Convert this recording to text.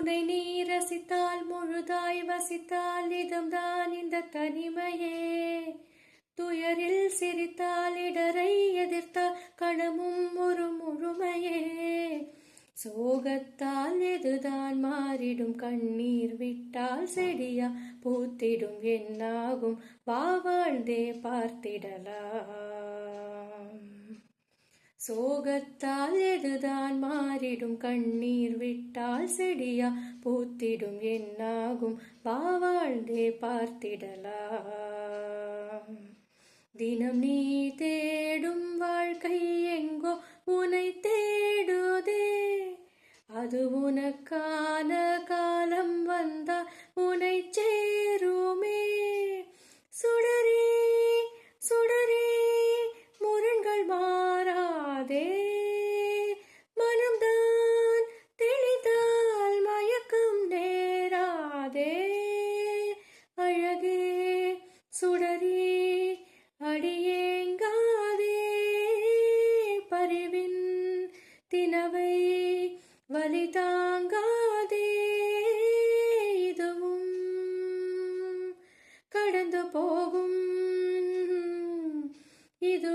உனை நீ ரசித்தால் முழுதாய் வசித்தால் இதம்தான் இந்த தனிமையே. துயரில் சிரித்தால் இடரை எதிர்த்தால் கணமும் ஒரு முழுமையே. சோகத்தால் எதுதான் மாறிடும், கண்ணீர் விட்டால் செடியா பூத்திடும், என்னாகும் வா வாழ்ந்தே பார்த்திடலாம். சோகத்தால் எதுதான் மாறிடும், கண்ணீர் விட்டால் செடியா பூத்திடும், என்னாகும் வா வாழ்ந்தே பார்த்திடலாம். தினம் நீ தேடும் வாழ்க்கை எங்கோ உனை தேடுதே. அது உனக்கான காலம் வந்தா உனை சேருமே. சுடரே சுடரே முரண்கள் மாறாதே. மனம்தான் தெளிந்தால் மயக்கம் நேராதே. அழகே சுடரே அடியேங்காதே. பரிவின் தினவை வலி தாங்காதே. இதுவும் கடந்து போகும், இது